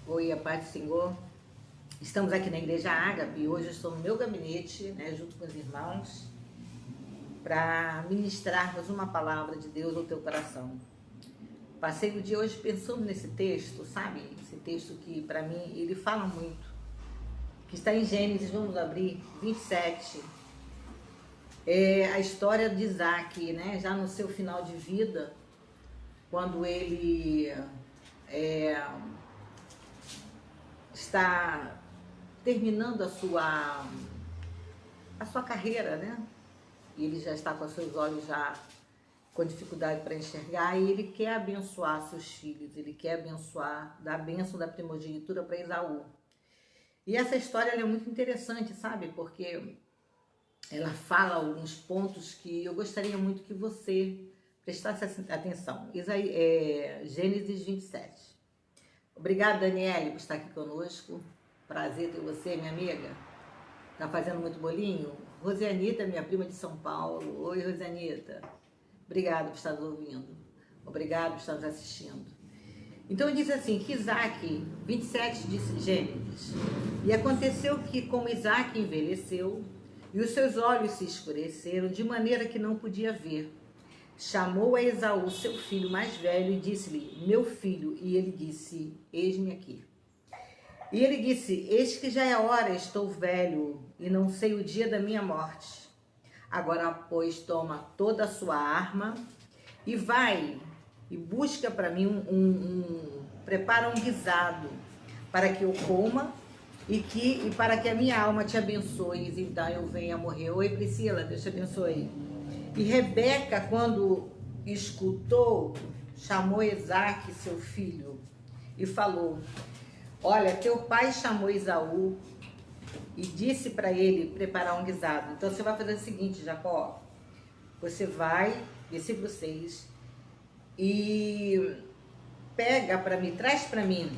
Oi, a paz do Senhor. Estamos aqui na Igreja Ágape e hoje eu estou no meu gabinete, junto com os irmãos, para ministrarmos uma palavra de Deus ao teu coração. Passei o dia hoje pensando nesse texto, sabe? Esse texto que, para mim, ele fala muito. Que está em Gênesis, vamos abrir, 27. É a história de Isaac, né? Já no seu final de vida, quando ele está terminando a sua carreira, né? E ele já está com os seus olhos já com dificuldade para enxergar e ele quer abençoar seus filhos, ele quer abençoar, dar a bênção da primogenitura para Esaú. E essa história ela é muito interessante, sabe? Porque ela fala alguns pontos que eu gostaria muito que você prestasse atenção. Gênesis 27. Obrigada, Daniele, por estar aqui conosco. Prazer ter você, minha amiga. Tá fazendo muito bolinho? Rosianita, minha prima de São Paulo. Oi, Rosianita. Obrigada por estar nos ouvindo. Obrigado por estar nos assistindo. Então diz assim, que Isaac, 27 de Gênesis, e aconteceu que como Isaac envelheceu, e os seus olhos se escureceram, de maneira que não podia ver, chamou a Esaú, seu filho mais velho, e disse-lhe, meu filho, e ele disse, eis-me aqui. E ele disse, eis que já é hora, estou velho, e não sei o dia da minha morte. Agora, pois, toma toda a sua arma, e vai, e busca para mim prepara um guisado, para que eu coma, e para que a minha alma te abençoe, e então eu venha a morrer. Oi, Priscila, Deus te abençoe. E Rebeca, quando escutou, chamou Isaque, seu filho, e falou, olha, teu pai chamou Esaú e disse para ele preparar um guisado. Então você vai fazer o seguinte, Jacó, você vai, versículo 6, e pega para mim, traz para mim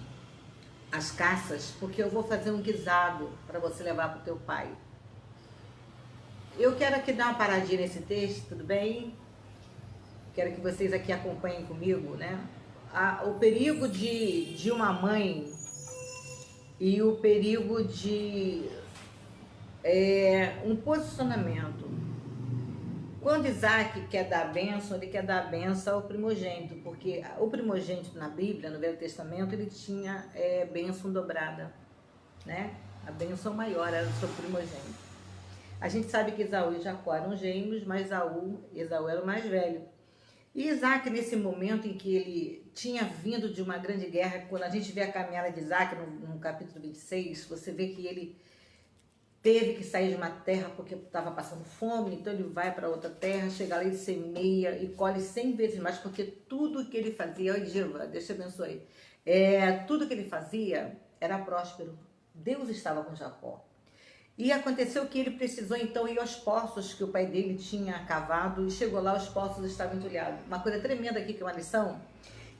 as caças, porque eu vou fazer um guisado para você levar para o teu pai. Eu quero aqui dar uma paradinha nesse texto, tudo bem? Quero que vocês aqui acompanhem comigo, né? O perigo de uma mãe e o perigo de um posicionamento. Quando Isaac quer dar a bênção, ele quer dar a bênção ao primogênito, porque o primogênito na Bíblia, no Velho Testamento, ele tinha bênção dobrada, né? A bênção maior era do seu primogênito. A gente sabe que Esaú e Jacó eram gêmeos, mas Esaú era o mais velho. E Isaac, nesse momento em que ele tinha vindo de uma grande guerra, quando a gente vê a caminhada de Isaac no capítulo 26, você vê que ele teve que sair de uma terra porque estava passando fome, então ele vai para outra terra, chega lá e semeia e colhe 100 vezes mais, porque tudo que ele fazia, olha, Diva, Deus te abençoe, tudo que ele fazia era próspero. Deus estava com Jacó. E aconteceu que ele precisou então ir aos poços que o pai dele tinha cavado e chegou lá, os poços estavam entulhados. Uma coisa tremenda aqui, que é uma lição,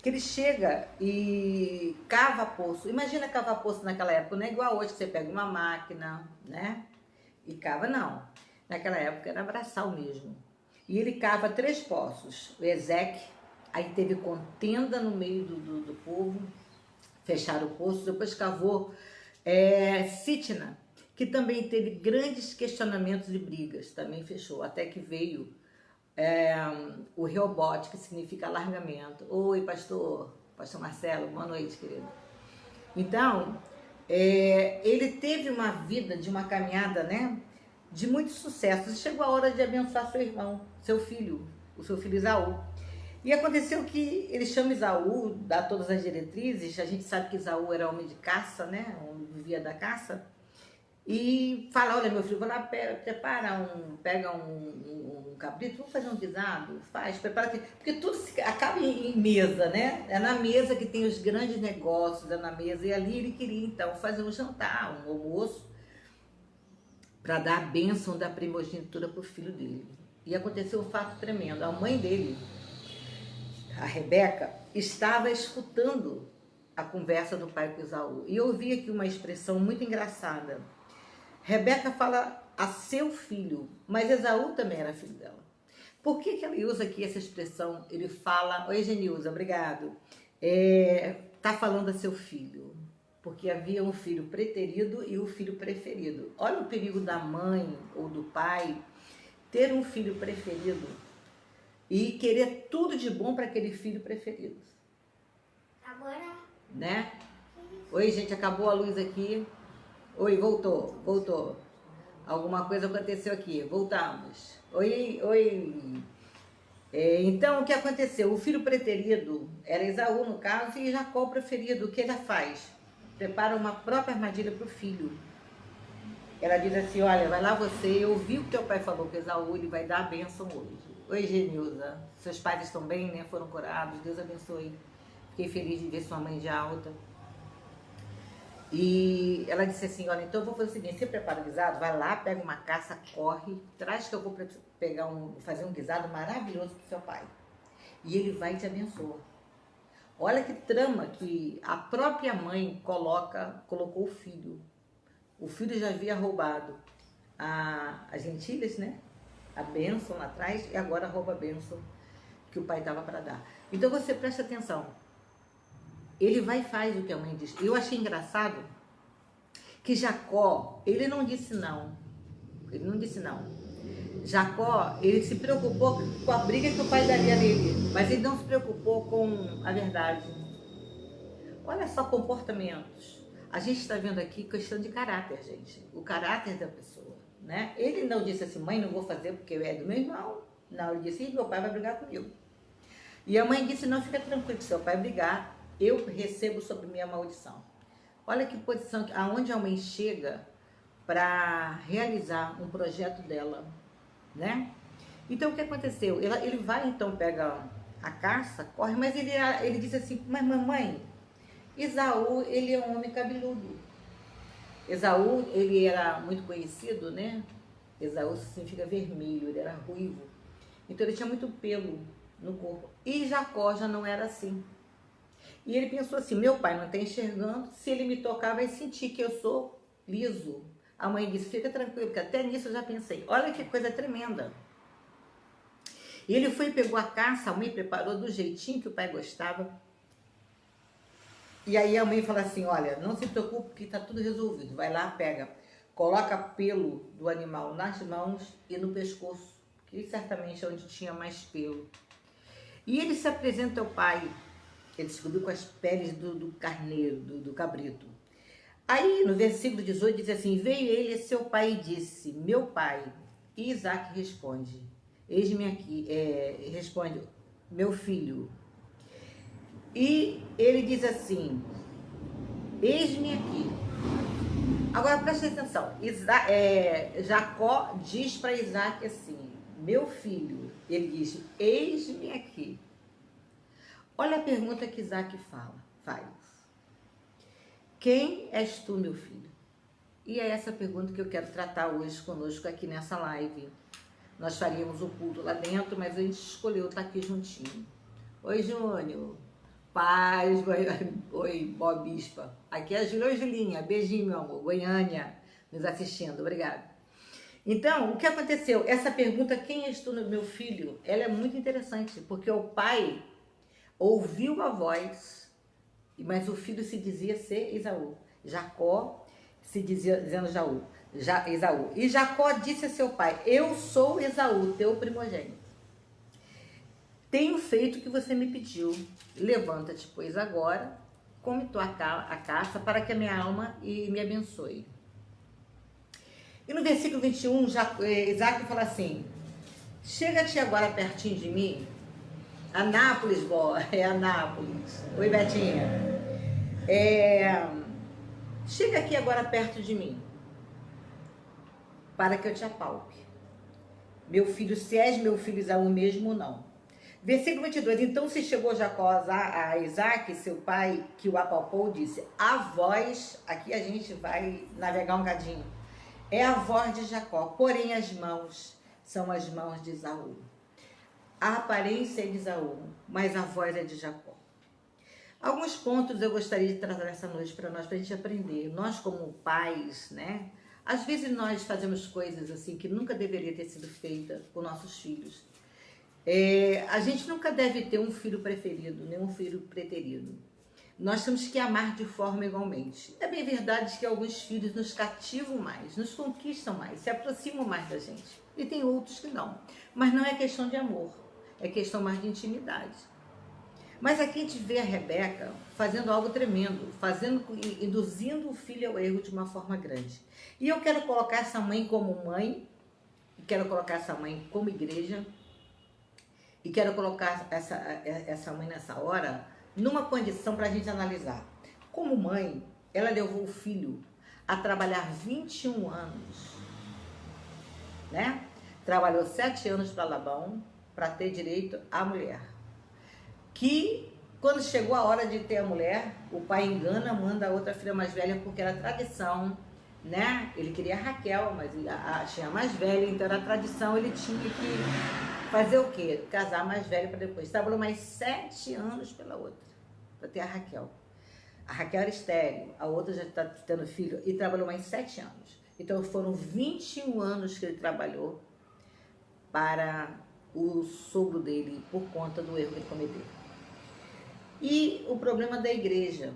que ele chega e cava poço. Imagina cavar poço naquela época, não é igual hoje que você pega uma máquina, né? E cava, não. Naquela época era braçal mesmo. E ele cava 3 poços. O Ezeque, aí teve contenda no meio do povo, fecharam o poço, depois cavou Sitna, que também teve grandes questionamentos e brigas, também fechou, até que veio o Reobote, que significa alargamento. Oi, pastor Marcelo, boa noite, querido. Então, ele teve uma vida de uma caminhada, né, de muito sucesso, e chegou a hora de abençoar seu irmão, seu filho, o seu filho Esaú. E aconteceu que ele chama Esaú, dá todas as diretrizes, a gente sabe que Esaú era homem de caça, né, vivia da caça, e fala, olha meu filho, vai lá, pega um cabrito, vamos fazer um guisado, prepara, porque tudo acaba em mesa, né? É na mesa que tem os grandes negócios, é na mesa, e ali ele queria então fazer um jantar, um almoço, para dar a bênção da primogenitura para o filho dele. E aconteceu um fato tremendo, a mãe dele, a Rebeca, estava escutando a conversa do pai com Esaú, e eu ouvi aqui uma expressão muito engraçada. Rebeca fala a seu filho, mas Esaú também era filho dela. Por que ele usa aqui essa expressão? Ele fala, oi Genilza, obrigado, tá falando a seu filho. porque havia um filho preterido e o filho preferido. Olha o perigo da mãe ou do pai ter um filho preferido e querer tudo de bom para aquele filho preferido. Agora? Né? Oi, gente, acabou a luz aqui. Oi, voltou. Alguma coisa aconteceu aqui, voltamos. Oi. Então, o que aconteceu? O filho preterido era Esaú, no caso, e Jacó o preferido. O que ela faz? Prepara uma própria armadilha para o filho. Ela diz assim, olha, vai lá você, eu vi o que teu pai falou que Esaú, ele vai dar a bênção hoje. Oi, Genilza, seus pais estão bem, né? Foram curados, Deus abençoe. Fiquei feliz de ver sua mãe de alta. E ela disse assim, olha, então eu vou fazer o seguinte, você prepara o guisado, vai lá, pega uma caça, corre, traz que eu vou fazer um guisado maravilhoso pro seu pai. E ele vai e te abençoa. Olha que trama que a própria mãe colocou o filho. O filho já havia roubado as lentilhas, né? A bênção lá atrás, e agora rouba a bênção que o pai estava para dar. Então você presta atenção. Ele vai e faz o que a mãe diz. Eu achei engraçado que Jacó, ele não disse não. Jacó, ele se preocupou com a briga que o pai daria nele, mas ele não se preocupou com a verdade. Olha só comportamentos. A gente está vendo aqui questão de caráter, gente. O caráter da pessoa, né? Ele não disse assim, mãe, não vou fazer porque é do meu irmão. Não, ele disse, meu pai vai brigar comigo. E a mãe disse, não, fica tranquilo, se seu pai brigar, eu recebo sobre mim a maldição. Olha que posição, aonde a mãe chega para realizar um projeto dela, né? Então, o que aconteceu? Ele vai, então, pega a caça, corre, mas ele diz assim, mas mamãe, Esaú, ele é um homem cabeludo. Esaú, ele era muito conhecido, né? Esaú significa vermelho, ele era ruivo. Então, ele tinha muito pelo no corpo. E Jacó já não era assim. E ele pensou assim, meu pai não está enxergando, se ele me tocar vai sentir que eu sou liso. A mãe disse, fica tranquilo, porque até nisso eu já pensei. Olha que coisa tremenda. E ele foi e pegou a caça, a mãe preparou do jeitinho que o pai gostava. E aí a mãe fala assim, olha, não se preocupe que está tudo resolvido. Vai lá, pega, coloca pelo do animal nas mãos e no pescoço, que certamente é onde tinha mais pelo. E ele se apresenta ao pai. Ele descobriu com as peles do carneiro, do cabrito. Aí, no versículo 18, diz assim, veio ele a seu pai e disse, meu pai. E Isaac responde, eis-me aqui, responde, meu filho. E ele diz assim, eis-me aqui. Agora, preste atenção, Jacó diz para Isaac assim, meu filho. Ele diz, eis-me aqui. Olha a pergunta que Isaac faz. Quem és tu, meu filho? E é essa pergunta que eu quero tratar hoje conosco aqui nessa live. Nós faríamos o culto lá dentro, mas a gente escolheu estar aqui juntinho. Oi, Júnior. Paz. Oi, Bob Bispa. Aqui é a Júlia. Oi, Julinha. Beijinho, meu amor. Goiânia, nos assistindo. Obrigada. Então, o que aconteceu? Essa pergunta, quem és tu, meu filho? Ela é muito interessante, porque o pai ouviu a voz, mas o filho se dizia ser Esaú. Jacó se dizia dizendo Esaú. E Jacó disse a seu pai, eu sou Esaú, teu primogênito. Tenho feito o que você me pediu. Levanta-te, pois agora, come tua a caça para que a minha alma me abençoe. E no versículo 21, Isaac fala assim, chega-te agora pertinho de mim. Anápolis, é Anápolis. Oi, Betinha. Chega aqui agora perto de mim, para que eu te apalpe. Meu filho, se és meu filho Esaú mesmo ou não. Versículo 22. Então se chegou Jacó a Isaac, seu pai, que o apalpou, disse, a voz, aqui a gente vai navegar um cadinho, é a voz de Jacó, porém as mãos são as mãos de Esaú. A aparência é de Esaú, mas a voz é de Jacó. Alguns pontos eu gostaria de tratar essa noite para nós, para a gente aprender. Nós como pais, né? Às vezes nós fazemos coisas assim que nunca deveria ter sido feita com nossos filhos. A gente nunca deve ter um filho preferido, nem um filho preterido. nós temos que amar de forma igualmente. É bem verdade que alguns filhos nos cativam mais, nos conquistam mais, se aproximam mais da gente. E tem outros que não. Mas não é questão de amor, é questão mais de intimidade. Mas aqui a gente vê a Rebeca fazendo algo tremendo, induzindo o filho ao erro de uma forma grande. E eu quero colocar essa mãe como mãe, quero colocar essa mãe como igreja, e quero colocar essa mãe nessa hora numa condição para a gente analisar. Como mãe, ela levou o filho a trabalhar 21 anos, né? Trabalhou 7 anos para Labão para ter direito à mulher. Que quando chegou a hora de ter a mulher, o pai engana, manda a outra filha mais velha porque era tradição, né? Ele queria a Raquel, mas tinha a mais velha, então era tradição, ele tinha que fazer o quê? Casar a mais velha para depois. Trabalhou mais 7 anos pela outra, para ter a Raquel. A Raquel era estéril, a outra já está tendo filho, e trabalhou mais 7 anos. Então foram 21 anos que ele trabalhou para o sogro dele, por conta do erro que ele cometeu. E o problema da igreja,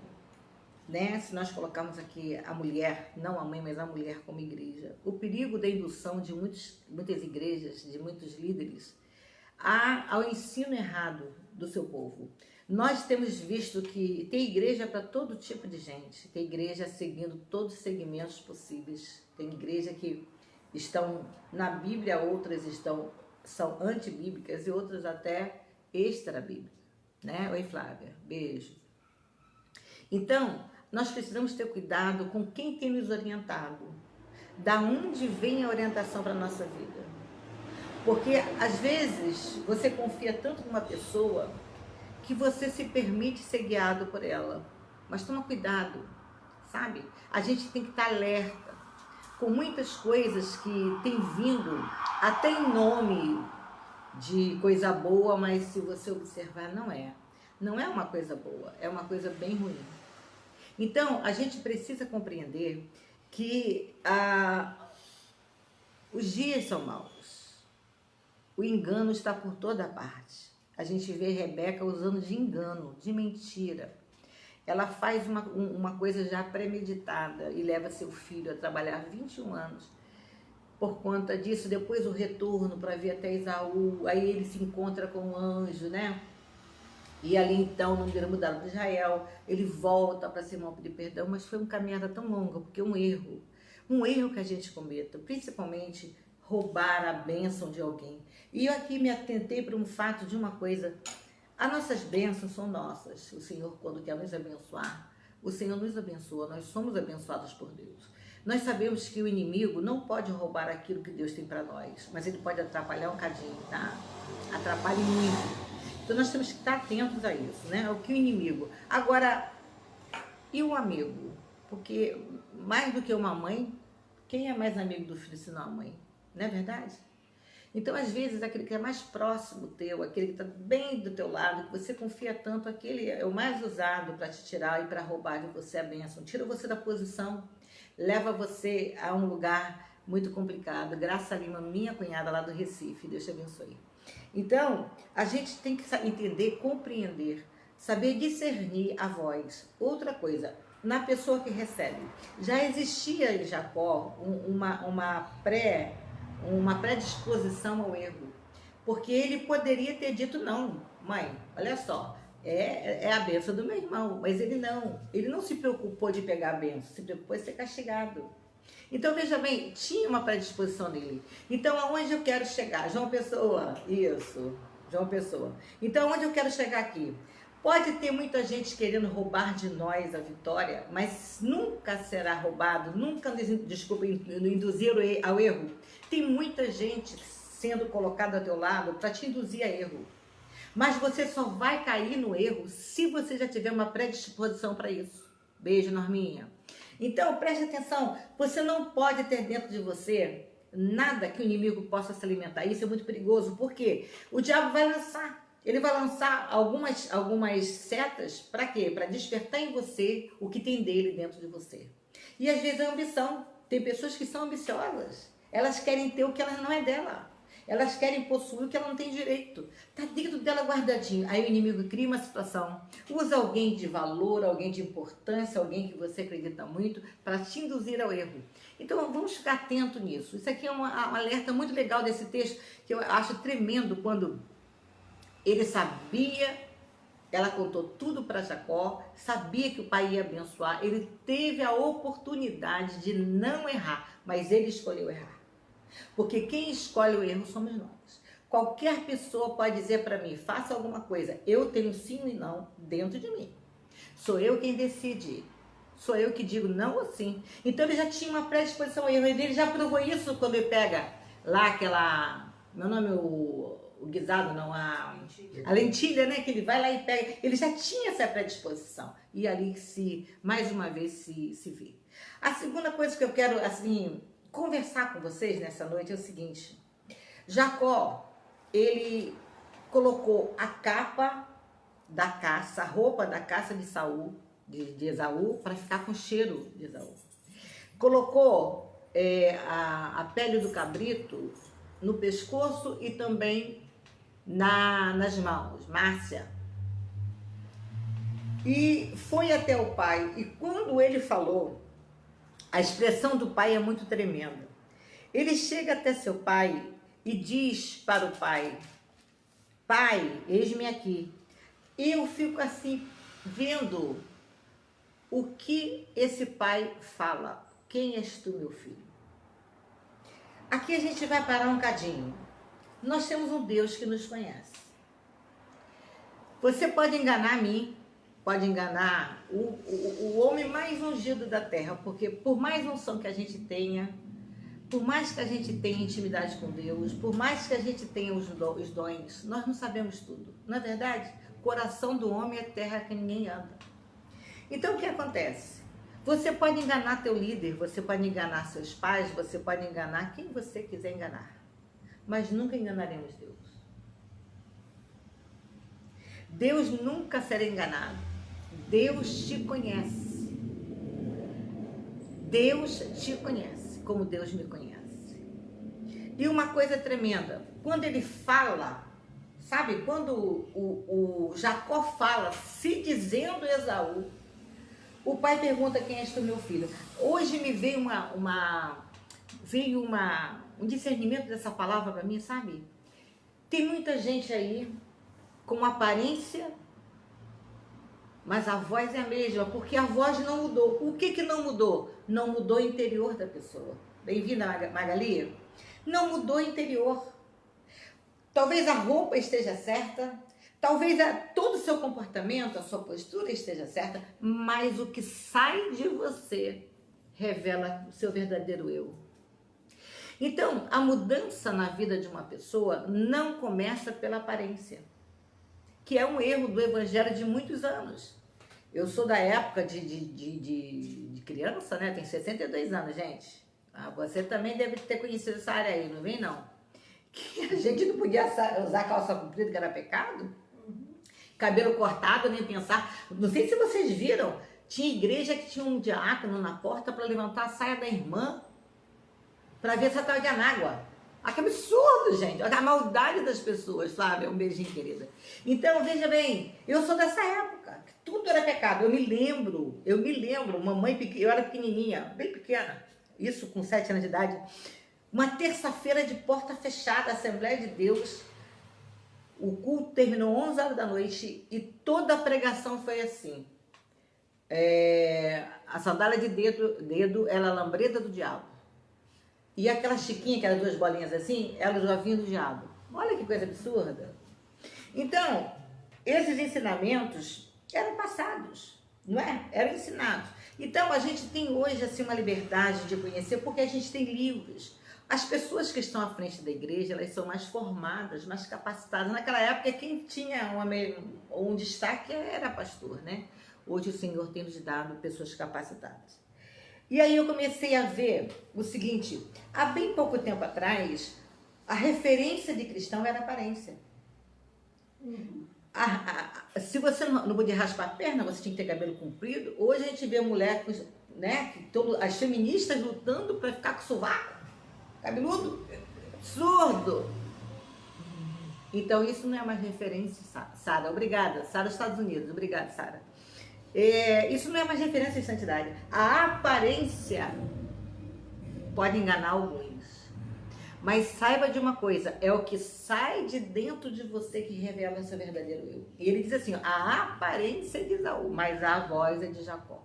né? Se nós colocarmos aqui a mulher, não a mãe, mas a mulher como igreja, o perigo da indução de muitas igrejas, de muitos líderes, ao ensino errado do seu povo. Nós temos visto que tem igreja para todo tipo de gente, tem igreja seguindo todos os segmentos possíveis, tem igreja que estão na Bíblia, outras são antibíblicas e outras até extra-bíblicas, né? Oi, Flávia, beijo. Então, nós precisamos ter cuidado com quem tem nos orientado, da onde vem a orientação para a nossa vida. Porque, às vezes, você confia tanto numa pessoa que você se permite ser guiado por ela. Mas toma cuidado, sabe? A gente tem que estar alerta com muitas coisas que têm vindo, até em nome de coisa boa, mas se você observar, não é. Não é uma coisa boa, é uma coisa bem ruim. Então, a gente precisa compreender que os dias são maus. O engano está por toda parte. A gente vê Rebeca usando de engano, de mentira. Ela faz uma coisa já premeditada e leva seu filho a trabalhar 21 anos. Por conta disso, depois o retorno para vir até Esaú, aí ele se encontra com um anjo, né? E ali então, no número mudado de Israel, ele volta para Simão pedir perdão, mas foi uma caminhada tão longa, porque um erro que a gente cometa, principalmente roubar a bênção de alguém. E eu aqui me atentei para um fato de uma coisa, as nossas bênçãos são nossas. O Senhor, quando quer nos abençoar, o Senhor nos abençoa, nós somos abençoados por Deus. Nós sabemos que o inimigo não pode roubar aquilo que Deus tem para nós, mas ele pode atrapalhar um cadinho, tá? Atrapalha muito. Então nós temos que estar atentos a isso, né? O que o inimigo. Agora, e o amigo? Porque mais do que uma mãe, quem é mais amigo do filho senão a mãe? Não é verdade? Então, às vezes, aquele que é mais próximo teu, aquele que está bem do teu lado, que você confia tanto, aquele é o mais usado para te tirar e para roubar de você a bênção. Tira você da posição, leva você a um lugar muito complicado. Graça Lima, minha cunhada lá do Recife, Deus te abençoe. Então, a gente tem que entender, compreender, saber discernir a voz. Outra coisa, na pessoa que recebe. Já existia em Jacó uma predisposição ao erro, porque ele poderia ter dito não, mãe, olha só, é a bênção do meu irmão, mas ele não se preocupou de pegar a bênção, se preocupou de ser castigado. Então veja bem, tinha uma predisposição dele. Então aonde eu quero chegar? João Pessoa, isso, João Pessoa. Então aonde eu quero chegar aqui? Pode ter muita gente querendo roubar de nós a vitória, mas nunca será roubado, nunca, desculpa, induzir ao erro. Tem muita gente sendo colocada ao teu lado para te induzir a erro. Mas você só vai cair no erro se você já tiver uma predisposição para isso. Beijo, Norminha. Então, preste atenção, você não pode ter dentro de você nada que o inimigo possa se alimentar. Isso é muito perigoso, porque o diabo vai lançar. Ele vai lançar algumas setas, para quê? Para despertar em você o que tem dele dentro de você. E às vezes é ambição. Tem pessoas que são ambiciosas. Elas querem ter o que elas não é dela. Elas querem possuir o que ela não tem direito. Está dentro dela guardadinho. Aí o inimigo cria uma situação, usa alguém de valor, alguém de importância, alguém que você acredita muito, para te induzir ao erro. Então vamos ficar atento nisso. Isso aqui é um alerta muito legal desse texto, que eu acho tremendo, quando ele sabia, ela contou tudo para Jacó, sabia que o pai ia abençoar, ele teve a oportunidade de não errar, mas ele escolheu errar. Porque quem escolhe o erro somos nós. Qualquer pessoa pode dizer para mim, faça alguma coisa, eu tenho sim e não dentro de mim. Sou eu quem decide. Sou eu que digo não ou sim. Então ele já tinha uma predisposição ao erro. Ele já provou isso quando ele pega lá aquela... Meu nome é o guisado, não, a lentilha, né? Que ele vai lá e pega. Ele já tinha essa predisposição. E ali mais uma vez se vê. A segunda coisa que eu quero, assim, conversar com vocês nessa noite é o seguinte. Jacó, ele colocou a capa da caça, a roupa da caça de Saul, de Esaú, para ficar com o cheiro de Esaú. Colocou a pele do cabrito no pescoço e também nas mãos, Márcia. E foi até o pai, e quando ele falou, a expressão do pai é muito tremenda. Ele chega até seu pai e diz para o pai, pai, eis-me aqui. E eu fico assim, vendo o que esse pai fala. Quem és tu, meu filho? Aqui a gente vai parar um cadinho. Nós temos um Deus que nos conhece. Você pode enganar a mim, pode enganar o homem mais ungido da terra, porque por mais unção que a gente tenha, por mais que a gente tenha intimidade com Deus, por mais que a gente tenha os dons, nós não sabemos tudo. Não é verdade? O coração do homem é terra que ninguém anda. Então o que acontece? Você pode enganar teu líder, você pode enganar seus pais, você pode enganar quem você quiser enganar. Mas nunca enganaremos Deus. Deus nunca será enganado. Deus te conhece. Deus te conhece, como Deus me conhece. E uma coisa tremenda, quando ele fala, sabe, quando o Jacó fala, se dizendo Esaú, o pai pergunta, quem és tu, meu filho? Hoje me veio um discernimento dessa palavra para mim, sabe? Tem muita gente aí com aparência, mas a voz é a mesma, porque a voz não mudou. O que não mudou? Não mudou o interior da pessoa. Bem-vinda, Magali. Não mudou o interior. Talvez a roupa esteja certa, talvez todo o seu comportamento, a sua postura esteja certa, mas o que sai de você revela o seu verdadeiro eu. Então, a mudança na vida de uma pessoa não começa pela aparência, que é um erro do evangelho de muitos anos. Eu sou da época de criança, né? Tenho 62 anos, gente. Você também deve ter conhecido essa área aí, não vem não? Que a gente não podia usar calça comprida, que era pecado. Cabelo cortado, nem pensar. Não sei se vocês viram, tinha igreja que tinha um diácono na porta para levantar a saia da irmã, para ver se ela estava de anágua. Ah, que absurdo, gente. A maldade das pessoas, sabe? Um beijinho, querida. Então, veja bem, eu sou dessa época, que tudo era pecado. Eu me lembro, mamãe, eu era pequenininha, bem pequena, isso com 7 anos de idade, uma terça-feira de porta fechada, Assembleia de Deus, o culto terminou 11 horas da noite e toda a pregação foi assim. A sandália de dedo era a lambreta do diabo. E aquela chiquinha, que era 2 bolinhas assim, ela já vinha do diabo. Olha que coisa absurda. Então, esses ensinamentos eram passados, não é? Eram ensinados. Então, a gente tem hoje assim uma liberdade de conhecer, porque a gente tem livros. As pessoas que estão à frente da igreja, elas são mais formadas, mais capacitadas. Naquela época, quem tinha um destaque era pastor, né? Hoje o Senhor tem nos dado pessoas capacitadas. E aí eu comecei a ver o seguinte, há bem pouco tempo atrás, a referência de cristão era aparência. Se você não podia raspar a perna, você tinha que ter cabelo comprido. Hoje a gente vê mulher, né, as feministas lutando para ficar com sovaco, cabeludo, absurdo. Então isso não é uma referência, Sara. Obrigada. Sara, Estados Unidos. Obrigada, Sara. Isso não é uma referência de santidade. A aparência pode enganar alguns. Mas saiba de uma coisa, é o que sai de dentro de você que revela o seu verdadeiro eu. E ele diz assim, a aparência é de Esaú, mas a voz é de Jacó.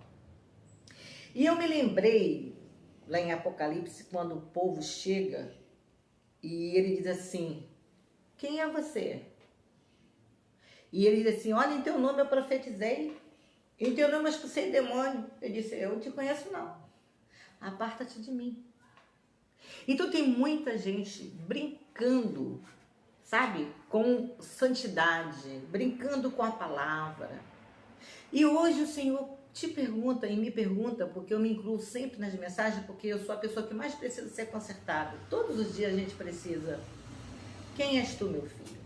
E eu me lembrei, lá em Apocalipse, quando o povo chega e ele diz assim, quem é você? E ele diz assim, olha, em teu nome eu profetizei, em teu nome eu expulsei demônio. Eu disse, eu não te conheço não, aparta-te de mim. Então tem muita gente brincando, sabe, com santidade, brincando com a palavra. E hoje o Senhor te pergunta e me pergunta, porque eu me incluo sempre nas mensagens, porque eu sou a pessoa que mais precisa ser consertada. Todos os dias a gente precisa. Quem és tu, meu filho?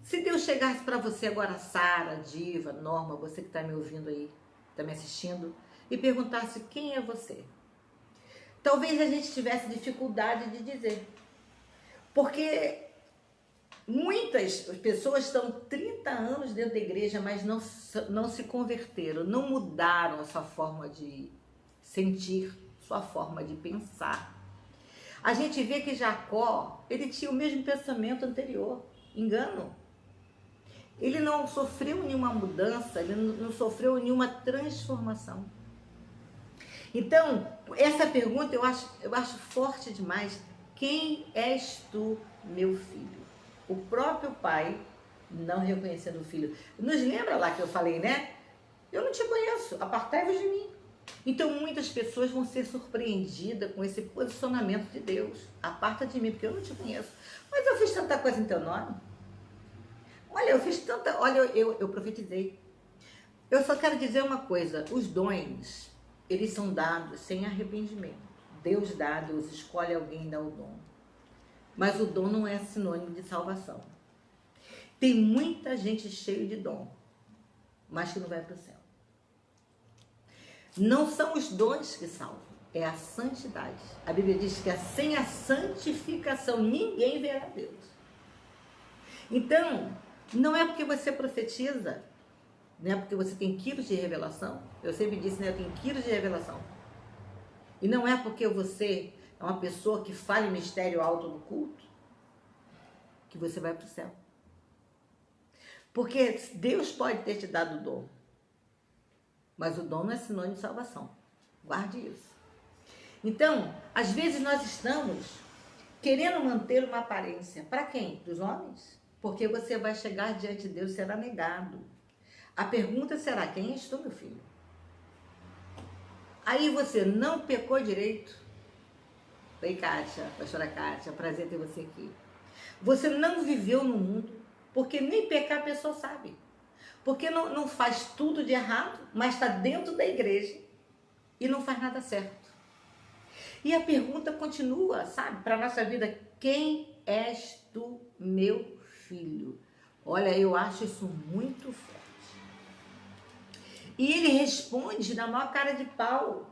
Se Deus chegasse para você agora, Sara, Diva, Norma, você que está me ouvindo aí, está me assistindo, e perguntasse quem é você? Talvez a gente tivesse dificuldade de dizer. Porque muitas pessoas estão 30 anos dentro da igreja, mas não se converteram, não mudaram a sua forma de sentir, sua forma de pensar. A gente vê que Jacó, ele tinha o mesmo pensamento anterior, engano. Ele não sofreu nenhuma mudança, ele não sofreu nenhuma transformação. Então, essa pergunta eu acho forte demais. Quem és tu, meu filho? O próprio pai não reconhecendo o filho. Nos lembra lá que eu falei, né? Eu não te conheço, apartai-vos de mim. Então, muitas pessoas vão ser surpreendidas com esse posicionamento de Deus. Aparta de mim, porque eu não te conheço. Mas eu fiz tanta coisa em teu nome. Olha, eu fiz tanta... Olha, eu profetizei. Eu só quero dizer uma coisa. Os dons... eles são dados sem arrependimento. Deus dá, Deus escolhe alguém e dá o dom. Mas o dom não é sinônimo de salvação. Tem muita gente cheia de dom, mas que não vai para o céu. Não são os dons que salvam, é a santidade. A Bíblia diz que sem a santificação ninguém verá Deus. Então, não é porque você profetiza, não é porque você tem quilos de revelação. Eu sempre disse, né? Eu tenho quilos de revelação. E não é porque você é uma pessoa que fala em mistério alto do culto que você vai para o céu. Porque Deus pode ter te dado o dom, mas o dom não é sinônimo de salvação. Guarde isso. Então, às vezes nós estamos querendo manter uma aparência. Para quem? Para os homens? Porque você vai chegar diante de Deus e será negado. A pergunta será, quem és tu, meu filho? Aí você não pecou direito. Oi, Kátia, pastora Kátia, prazer ter você aqui. Você não viveu no mundo, porque nem pecar a pessoa sabe. Porque não faz tudo de errado, mas está dentro da igreja e não faz nada certo. E a pergunta continua, sabe, para a nossa vida, quem és tu, meu filho? Olha, eu acho isso muito forte. E ele responde na maior cara de pau.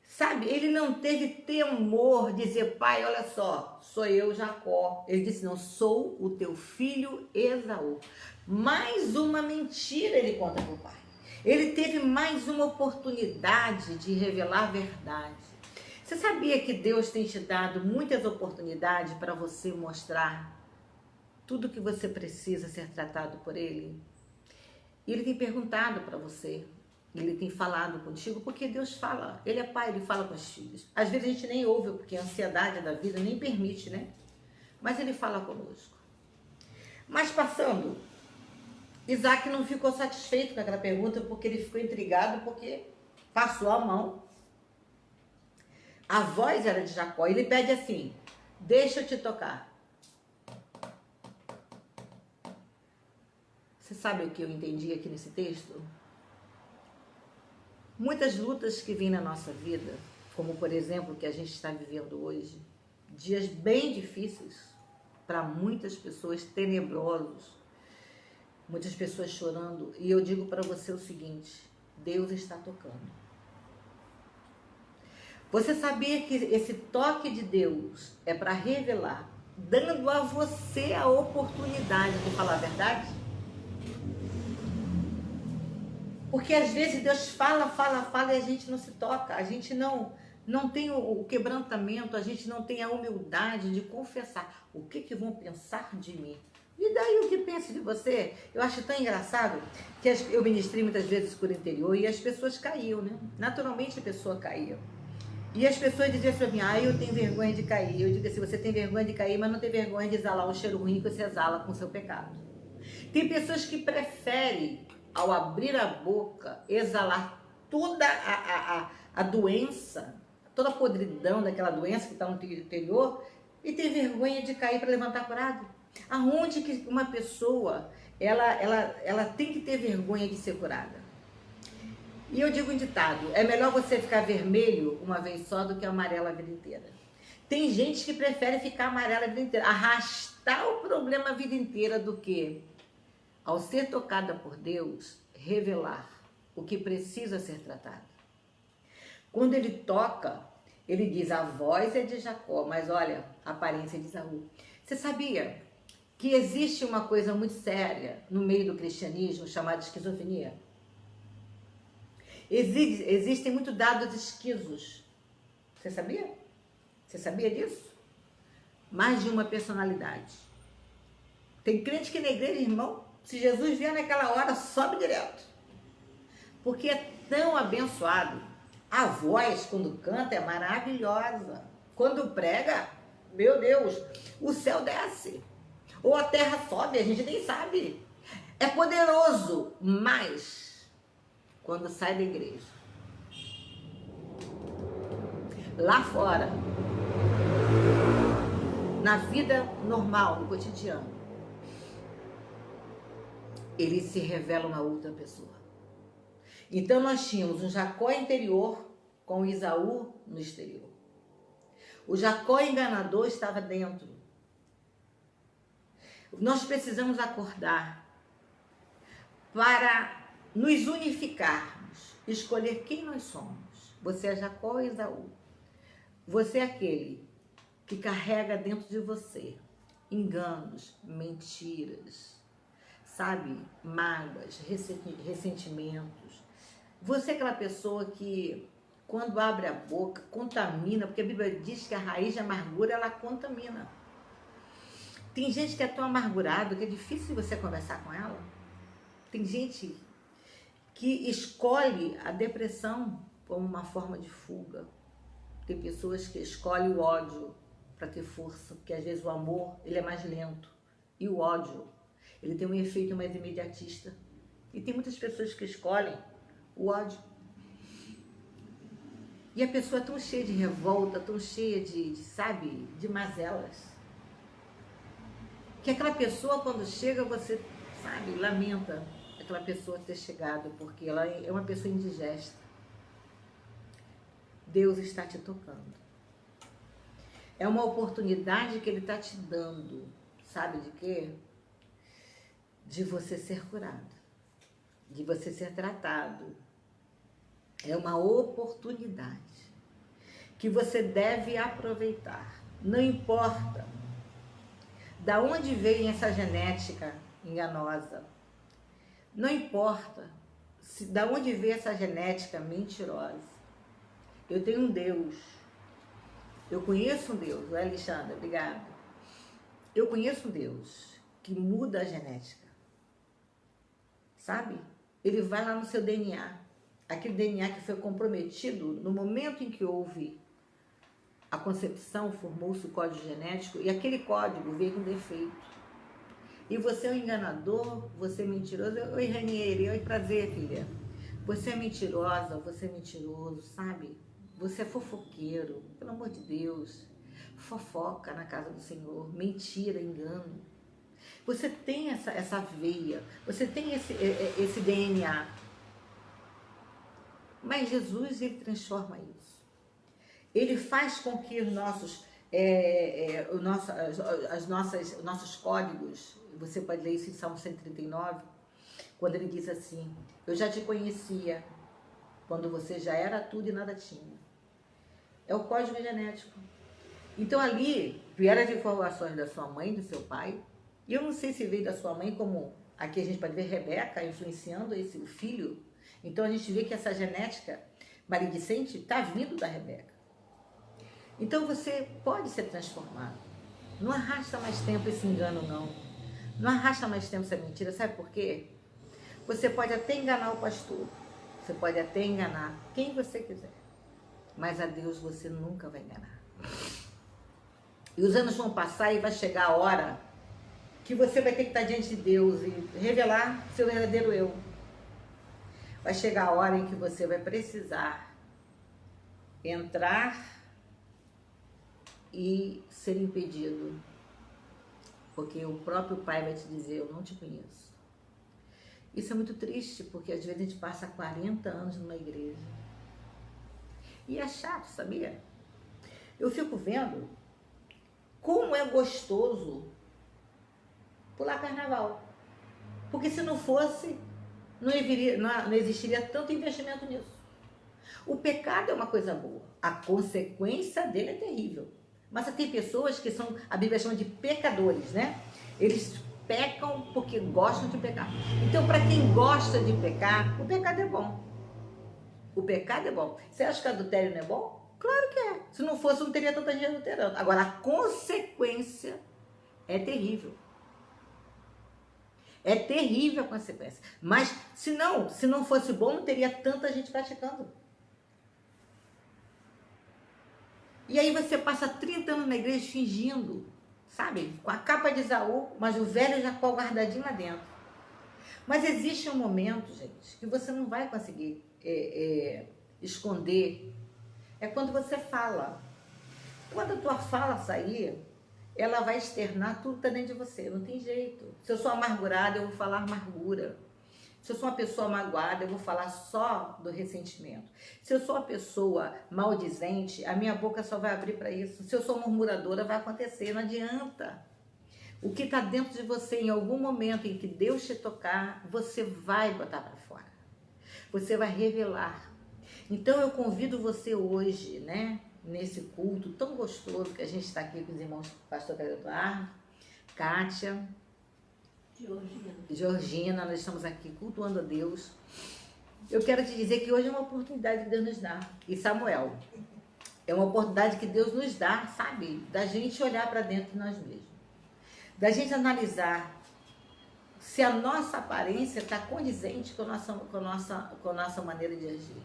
Sabe, ele não teve temor de dizer, pai, olha só, sou eu, Jacó. Ele disse, não, sou o teu filho Esaú. Mais uma mentira ele conta para o pai. Ele teve mais uma oportunidade de revelar a verdade. Você sabia que Deus tem te dado muitas oportunidades para você mostrar tudo que você precisa ser tratado por Ele? E Ele tem perguntado para você, Ele tem falado contigo, porque Deus fala. Ele é pai, Ele fala com os filhos. Às vezes a gente nem ouve, porque a ansiedade da vida nem permite, né? Mas Ele fala conosco. Mas passando, Isaac não ficou satisfeito com aquela pergunta, porque ele ficou intrigado, porque passou a mão. A voz era de Jacó. Ele pede assim, deixa eu te tocar. Você sabe o que eu entendi aqui nesse texto? Muitas lutas que vêm na nossa vida, como por exemplo o que a gente está vivendo hoje, dias bem difíceis para muitas pessoas, tenebrosos, muitas pessoas chorando, e eu digo para você o seguinte, Deus está tocando. Você sabia que esse toque de Deus é para revelar, dando a você a oportunidade de falar a verdade? Porque às vezes Deus fala, fala, fala e a gente não se toca, a gente não tem o quebrantamento, a gente não tem a humildade de confessar. O que vão pensar de mim? E daí o que pensa de você? Eu acho tão engraçado que eu ministrei muitas vezes por interior e as pessoas caíam, né? Naturalmente a pessoa caía. E as pessoas diziam assim pra mim, eu tenho vergonha de cair. Eu digo assim, você tem vergonha de cair, mas não tem vergonha de exalar o cheiro ruim que você exala com o seu pecado. Tem pessoas que preferem, ao abrir a boca, exalar toda a doença, toda a podridão daquela doença que está no interior, e tem vergonha de cair para levantar curado. Aonde que uma pessoa, ela tem que ter vergonha de ser curada? E eu digo um ditado, é melhor você ficar vermelho uma vez só do que amarelo a vida inteira. Tem gente que prefere ficar amarela a vida inteira, arrastar o problema a vida inteira do que, ao ser tocada por Deus, revelar o que precisa ser tratado. Quando ele toca, ele diz, a voz é de Jacó, mas olha, a aparência é de Esaú. Você sabia que existe uma coisa muito séria no meio do cristianismo chamada esquizofrenia? Existem muitos dados esquisos. Você sabia? Você sabia disso? Mais de uma personalidade. Tem crente que na igreja, irmão, se Jesus vier naquela hora, sobe direto. Porque é tão abençoado. A voz, quando canta, é maravilhosa. Quando prega, meu Deus, o céu desce. Ou a terra sobe, a gente nem sabe. É poderoso, mas quando sai da igreja, lá fora, na vida normal, no cotidiano, ele se revela uma outra pessoa. Então nós tínhamos um Jacó interior com o Esaú no exterior. O Jacó enganador estava dentro. Nós precisamos acordar para nos unificarmos, escolher quem nós somos. Você é Jacó ou Esaú? Você é aquele que carrega dentro de você enganos, mentiras, sabe, mágoas, ressentimentos. Você é aquela pessoa que, quando abre a boca, contamina, porque a Bíblia diz que a raiz de amargura, ela contamina. Tem gente que é tão amargurado que é difícil você conversar com ela. Tem gente que escolhe a depressão como uma forma de fuga. Tem pessoas que escolhem o ódio para ter força, porque às vezes o amor, ele é mais lento. E o ódio, ele tem um efeito mais imediatista. E tem muitas pessoas que escolhem o ódio. E a pessoa é tão cheia de revolta, tão cheia de sabe, de mazelas, que aquela pessoa, quando chega, você, sabe, lamenta aquela pessoa ter chegado, porque ela é uma pessoa indigesta. Deus está te tocando. É uma oportunidade que Ele está te dando. Sabe de quê? De você ser curado. De você ser tratado. É uma oportunidade que você deve aproveitar. Não importa da onde vem essa genética enganosa. Não importa da onde vem essa genética mentirosa. Eu tenho um Deus. Eu conheço um Deus. Alexandra, obrigada. Eu conheço um Deus que muda a genética. Sabe? Ele vai lá no seu DNA. Aquele DNA que foi comprometido no momento em que houve a concepção, formou-se o código genético e aquele código veio com defeito. E você é um enganador, você é mentiroso. Oi, Ranieri, oi, prazer, filha. Você é mentirosa, você é mentiroso, sabe? Você é fofoqueiro, pelo amor de Deus. Fofoca na casa do Senhor, mentira, engano. Você tem essa veia, você tem esse DNA. Mas Jesus, ele transforma isso. Ele faz com que os nossos códigos, você pode ler isso em Salmo 139, quando ele diz assim, eu já te conhecia, quando você já era tudo e nada tinha. É o código genético. Então ali vieram as informações da sua mãe, do seu pai. E eu não sei se veio da sua mãe, como aqui a gente pode ver Rebeca influenciando o filho. Então a gente vê que essa genética maledicente está vindo da Rebeca. Então você pode ser transformado. Não arrasta mais tempo esse engano, não. Não arrasta mais tempo essa mentira. Sabe por quê? Você pode até enganar o pastor. Você pode até enganar quem você quiser. Mas a Deus você nunca vai enganar. E os anos vão passar e vai chegar a hora que você vai ter que estar diante de Deus e revelar seu verdadeiro eu. Vai chegar a hora em que você vai precisar entrar e ser impedido. Porque o próprio Pai vai te dizer, eu não te conheço. Isso é muito triste, porque às vezes a gente passa 40 anos numa igreja. E é chato, sabia? Eu fico vendo como é gostoso pular carnaval. Porque se não fosse, não existiria tanto investimento nisso. O pecado é uma coisa boa. A consequência dele é terrível. Mas tem pessoas que são, a Bíblia chama de pecadores, né? Eles pecam porque gostam de pecar. Então, para quem gosta de pecar, o pecado é bom. O pecado é bom. Você acha que adultério não é bom? Claro que é. Se não fosse, não teria tanta gente adulterando. Agora, a consequência é terrível. É terrível a consequência. Mas, se não fosse bom, não teria tanta gente praticando. E aí você passa 30 anos na igreja fingindo, sabe? Com a capa de Esaú, mas o velho Jacó guardadinho lá dentro. Mas existe um momento, gente, que você não vai conseguir esconder. É quando você fala. Quando a tua fala sair, ela vai externar tudo que está dentro de você. Não tem jeito. Se eu sou amargurada, eu vou falar amargura. Se eu sou uma pessoa magoada, eu vou falar só do ressentimento. Se eu sou uma pessoa maldizente, a minha boca só vai abrir para isso. Se eu sou murmuradora, vai acontecer, não adianta. O que está dentro de você, em algum momento em que Deus te tocar, você vai botar para fora. Você vai revelar. Então eu convido você hoje, né, nesse culto tão gostoso que a gente está aqui com os irmãos Pastor Eduardo, Kátia, Georgina, nós estamos aqui cultuando a Deus. Eu quero te dizer que hoje é uma oportunidade que Deus nos dá. E Samuel, é uma oportunidade que Deus nos dá, sabe? Da gente olhar para dentro de nós mesmos. Da gente analisar se a nossa aparência está condizente com a nossa maneira de agir.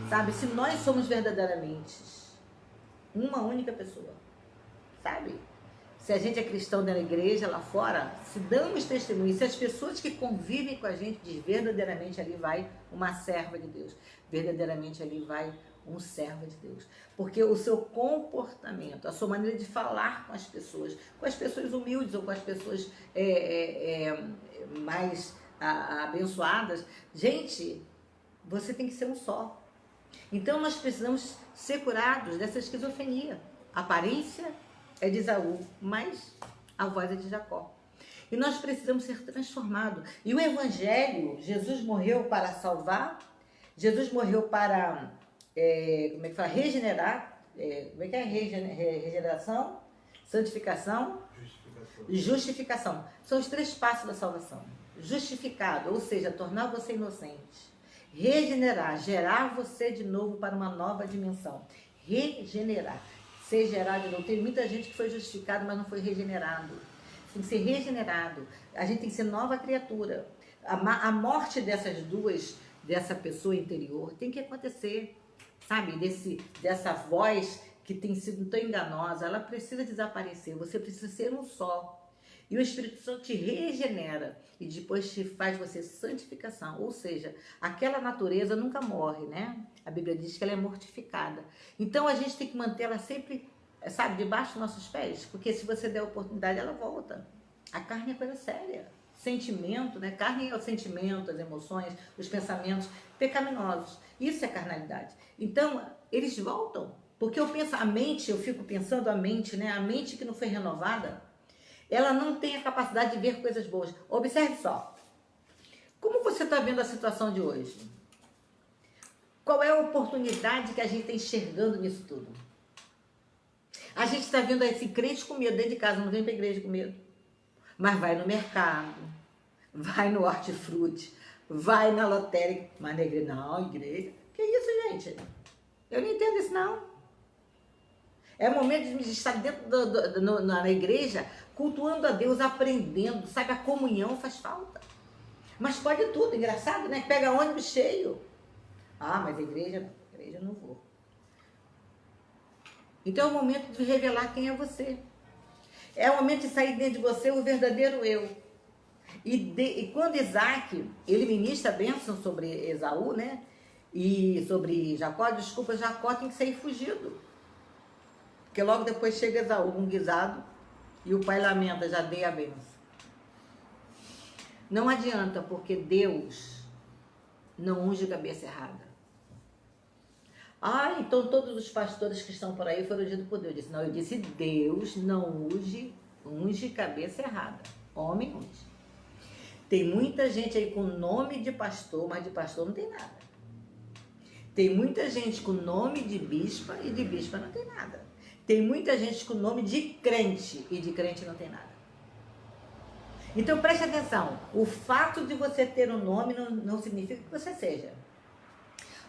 Sabe? Se nós somos verdadeiramente uma única pessoa, sabe? Se a gente é cristão dentro da igreja, lá fora, se damos testemunho, se as pessoas que convivem com a gente dizem verdadeiramente ali vai uma serva de Deus, verdadeiramente ali vai um servo de Deus. Porque o seu comportamento, a sua maneira de falar com as pessoas humildes ou com as pessoas mais abençoadas, gente, você tem que ser um só. Então nós precisamos ser curados dessa esquizofrenia. Aparência é de Esaú, mas a voz é de Jacó. E nós precisamos ser transformados. E o Evangelho, Jesus morreu para salvar, Jesus morreu para, regenerar, regeneração, santificação, justificação. São os 3 passos da salvação. Justificado, ou seja, tornar você inocente. Regenerar, gerar você de novo para uma nova dimensão. Regenerar. Ser gerado de novo. Tem muita gente que foi justificado, mas não foi regenerado. Tem que ser regenerado. A gente tem que ser nova criatura. A morte dessa pessoa interior tem que acontecer, sabe? Dessa voz que tem sido tão enganosa, ela precisa desaparecer. Você precisa ser um só. E o Espírito Santo te regenera e depois te faz você santificação. Ou seja, aquela natureza nunca morre, né? A Bíblia diz que ela é mortificada. Então a gente tem que mantê-la sempre, sabe, debaixo dos nossos pés. Porque se você der oportunidade, ela volta. A carne é coisa séria. Sentimento, né? Carne é o sentimento, as emoções, os pensamentos pecaminosos. Isso é carnalidade. Então, eles voltam. Porque eu fico pensando a mente, né? A mente que não foi renovada, ela não tem a capacidade de ver coisas boas. Observe só. Como você está vendo a situação de hoje? Qual é a oportunidade que a gente está enxergando nisso tudo? A gente está vendo esse crente com medo dentro de casa, não vem para a igreja com medo. Mas vai no mercado, vai no hortifruti, vai na lotérica, mas na igreja, não, igreja. Que isso, gente? Eu não entendo isso, não. É o momento de estar dentro na igreja, cultuando a Deus, aprendendo, sabe? A comunhão faz falta. Mas pode tudo, engraçado, né? Pega ônibus cheio. Ah, mas igreja eu não vou. Então é o momento de revelar quem é você. É o momento de sair dentro de você o verdadeiro eu. E quando Isaac, ele ministra a bênção sobre Esaú, né? E sobre Jacó, desculpa, Jacó tem que sair fugido. Porque logo depois chega Esaú com guisado e o pai lamenta, já dei a bênção. Não adianta, porque Deus não unge cabeça errada. Ah, então todos os pastores que estão por aí foram ungidos por Deus. Eu disse, não, eu disse, Deus não unge cabeça errada. Homem unge. Tem muita gente aí com nome de pastor, mas de pastor não tem nada. Tem muita gente com nome de bispa e de bispa não tem nada. Tem muita gente com nome de crente e de crente não tem nada. Então preste atenção, o fato de você ter um nome não significa que você seja.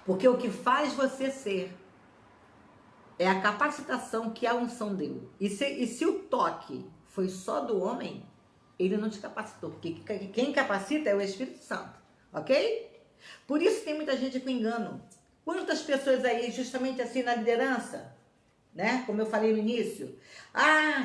Porque o que faz você ser é a capacitação que a unção deu. E se o toque foi só do homem, ele não te capacitou. Porque quem capacita é o Espírito Santo. Ok? Por isso tem muita gente com engano. Quantas pessoas aí, justamente assim, na liderança, né? Como eu falei no início,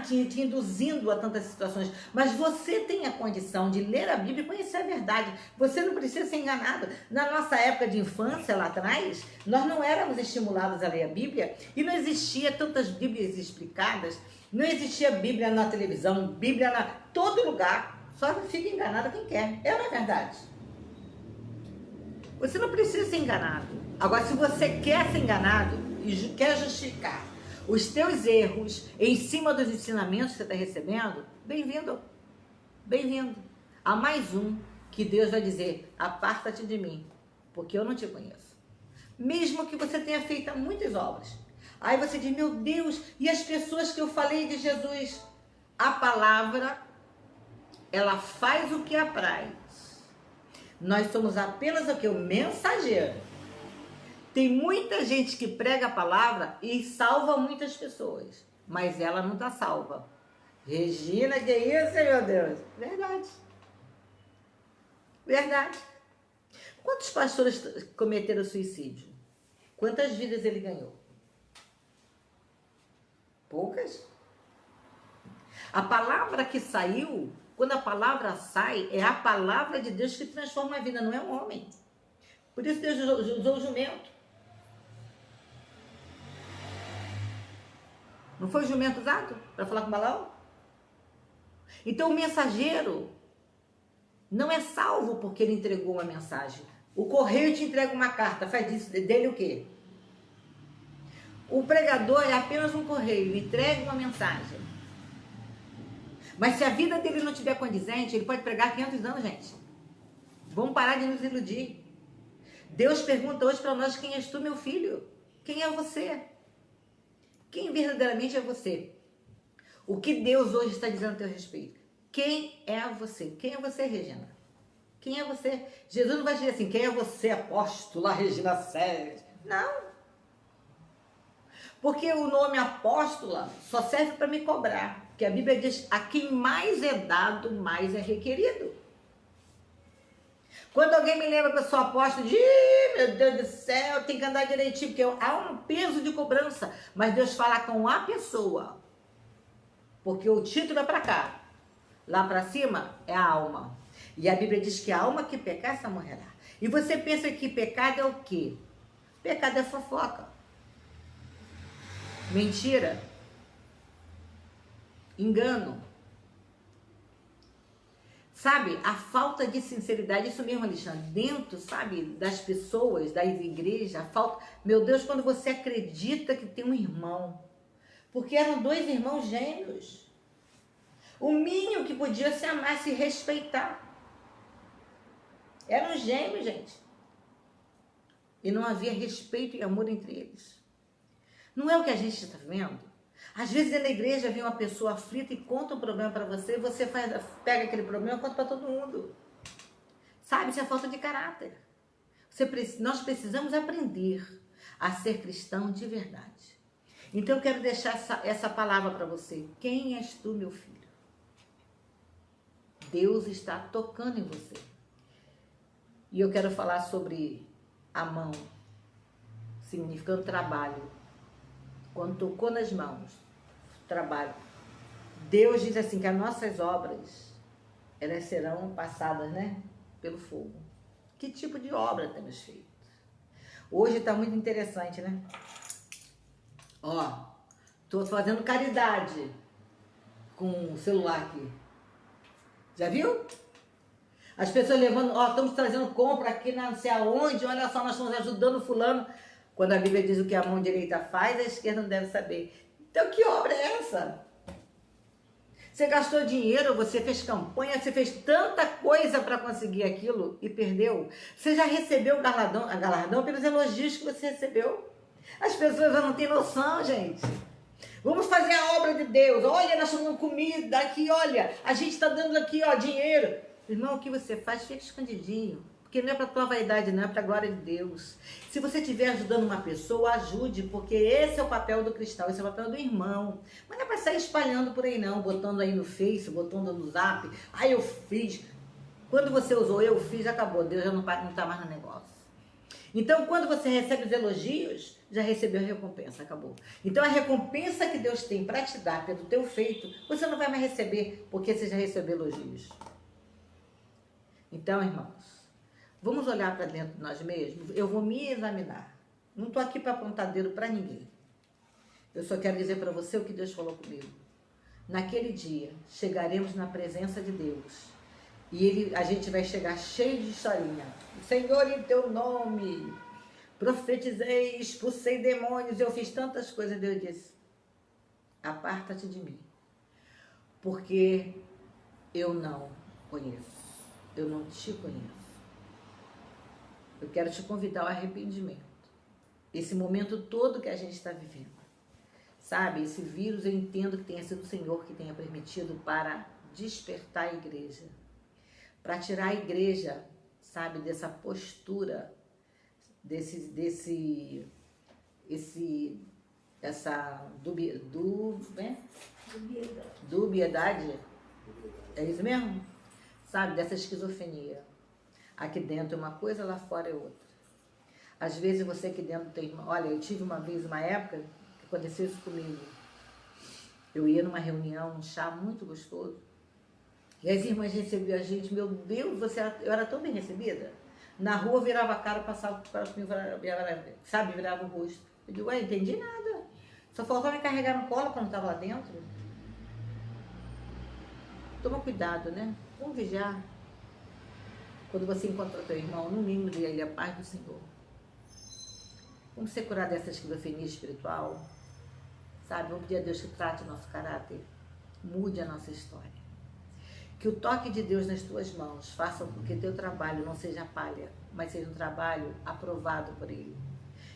te induzindo a tantas situações. Mas você tem a condição de ler a Bíblia e conhecer a verdade. Você não precisa ser enganado. Na nossa época de infância, lá atrás, nós não éramos estimulados a ler a Bíblia e não existia tantas Bíblias explicadas, não existia Bíblia na televisão, Bíblia na todo lugar. Só fica enganado quem quer. É, não é verdade? Você não precisa ser enganado. Agora, se você quer ser enganado e quer justificar os teus erros em cima dos ensinamentos que você está recebendo, bem-vindo, bem-vindo. Há mais um que Deus vai dizer, aparta-te de mim, porque eu não te conheço. Mesmo que você tenha feito muitas obras. Aí você diz, meu Deus, e as pessoas que eu falei de Jesus? A palavra, ela faz o que apraz. Nós somos apenas o que? O mensageiro. Tem muita gente que prega a palavra e salva muitas pessoas, mas ela não está salva. Regina, que isso, meu Deus? Verdade. Verdade. Quantos pastores cometeram suicídio? Quantas vidas ele ganhou? Poucas. A palavra que saiu, quando a palavra sai, é a palavra de Deus que transforma a vida, não é um homem. Por isso Deus usou o jumento. Não foi o jumento usado para falar com Balaão? Então o mensageiro não é salvo porque ele entregou uma mensagem. O correio te entrega uma carta, faz disso dele o quê? O pregador é apenas um correio, ele entrega uma mensagem. Mas se a vida dele não tiver condizente, ele pode pregar 500 anos, gente. Vamos parar de nos iludir. Deus pergunta hoje para nós, quem és tu, meu filho? Quem é você? Quem verdadeiramente é você? O que Deus hoje está dizendo a teu respeito? Quem é você? Quem é você, Regina? Quem é você? Jesus não vai dizer assim, quem é você, apóstola Regina Sérgio? Não. Porque o nome apóstola só serve para me cobrar. Porque a Bíblia diz, a quem mais é dado, mais é requerido. Quando alguém me lembra que eu sou apóstolo, diz, meu Deus do céu, tem que andar direitinho, porque há um peso de cobrança. Mas Deus fala com a pessoa. Porque o título é para cá. Lá para cima é a alma. E a Bíblia diz que a alma que pecar, essa morrerá. E você pensa que pecado é o quê? Pecado é fofoca. Mentira. Engano. Sabe, a falta de sinceridade, isso mesmo, Alexandre, dentro, sabe, das pessoas, das igrejas, a falta... Meu Deus, quando você acredita que tem um irmão, porque eram dois irmãos gêmeos, o mínimo que podia se amar, se respeitar. Eram gêmeos, gente. E não havia respeito e amor entre eles. Não é o que a gente está vendo? Às vezes dentro da igreja vem uma pessoa aflita e conta um problema para você, e você pega aquele problema e conta para todo mundo. Sabe, isso é falta de caráter. Nós precisamos aprender a ser cristão de verdade. Então eu quero deixar essa palavra para você. Quem és tu, meu filho? Deus está tocando em você. E eu quero falar sobre a mão, significando trabalho. Quando tocou nas mãos, trabalho. Deus diz assim que as nossas obras, elas serão passadas, né, pelo fogo. Que tipo de obra temos feito? Hoje está muito interessante, né? Ó, tô fazendo caridade com o celular aqui. Já viu? As pessoas levando, ó, estamos trazendo compra aqui não sei aonde, olha só, nós estamos ajudando fulano. Quando a Bíblia diz o que a mão direita faz, a esquerda não deve saber. Então, que obra é essa? Você gastou dinheiro, você fez campanha, você fez tanta coisa para conseguir aquilo e perdeu. Você já recebeu o galardão pelos elogios que você recebeu. As pessoas não têm noção, gente. Vamos fazer a obra de Deus. Olha, nós estamos dando comida aqui, olha. A gente está dando aqui, ó, dinheiro. Irmão, o que você faz, fica escondidinho. Porque não é para tua vaidade, não, é para a glória de Deus. Se você estiver ajudando uma pessoa, ajude, porque esse é o papel do cristão, esse é o papel do irmão. Mas não é para sair espalhando por aí não, botando aí no Face, botando no Zap. Ah, eu fiz. Quando você usou eu fiz, acabou. Deus já não está mais no negócio. Então, quando você recebe os elogios, já recebeu a recompensa, acabou. Então, a recompensa que Deus tem para te dar pelo teu feito, você não vai mais receber, porque você já recebeu elogios. Então, irmãos, vamos olhar para dentro de nós mesmos. Eu vou me examinar. Não estou aqui para apontar dedo para ninguém. Eu só quero dizer para você o que Deus falou comigo. Naquele dia, chegaremos na presença de Deus. E a gente vai chegar cheio de historinha. Senhor, em teu nome, profetizei, expulsei demônios, eu fiz tantas coisas. Deus disse, aparta-te de mim, porque eu não conheço. Eu não te conheço. Eu quero te convidar ao arrependimento. Esse momento todo que a gente está vivendo. Sabe, esse vírus eu entendo que tenha sido o Senhor que tenha permitido para despertar a igreja. Para tirar a igreja, sabe, dessa postura, essa dubiedade. É isso mesmo? Sabe, dessa esquizofrenia. Aqui dentro é uma coisa, lá fora é outra. Às vezes você aqui dentro tem... Olha, eu tive uma vez, uma época, que aconteceu isso comigo. Eu ia numa reunião, um chá muito gostoso, e as irmãs recebiam a gente, meu Deus, eu era tão bem recebida. Na rua eu virava a cara, passava para mim, sabe, virava o rosto. Eu digo, ué, entendi nada. Só faltava me carregar no colo quando estava lá dentro. Toma cuidado, né? Vamos vigiar. Quando você encontra teu irmão, não lembre ele a paz do Senhor. Vamos ser curados dessa esquizofrenia espiritual. Sabe, vamos pedir a Deus que trate o nosso caráter. Mude a nossa história. Que o toque de Deus nas tuas mãos faça com que teu trabalho não seja palha, mas seja um trabalho aprovado por Ele.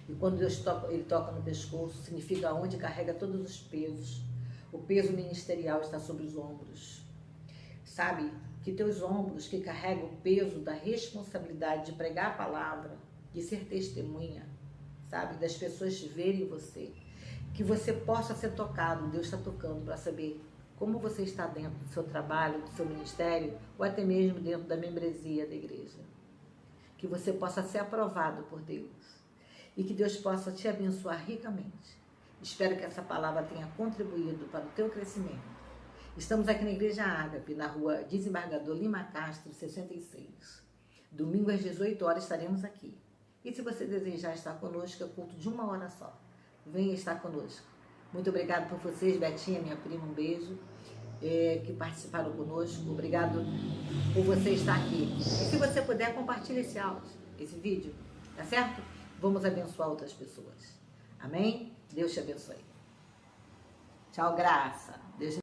E quando Ele toca no pescoço, significa onde carrega todos os pesos. O peso ministerial está sobre os ombros. Sabe, que teus ombros que carregam o peso da responsabilidade de pregar a palavra, de ser testemunha, sabe, das pessoas verem você, que você possa ser tocado, Deus está tocando para saber como você está dentro do seu trabalho, do seu ministério, ou até mesmo dentro da membresia da igreja. Que você possa ser aprovado por Deus e que Deus possa te abençoar ricamente. Espero que essa palavra tenha contribuído para o teu crescimento. Estamos aqui na Igreja Ágape, na rua Desembargador Lima Castro, 66. Domingo às 18 horas estaremos aqui. E se você desejar estar conosco, é culto de 1 hora só. Venha estar conosco. Muito obrigado por vocês, Betinha, minha prima, um beijo, que participaram conosco. Obrigado por você estar aqui. E se você puder, compartilhe esse áudio, esse vídeo, tá certo? Vamos abençoar outras pessoas. Amém? Deus te abençoe. Tchau, graça. Deus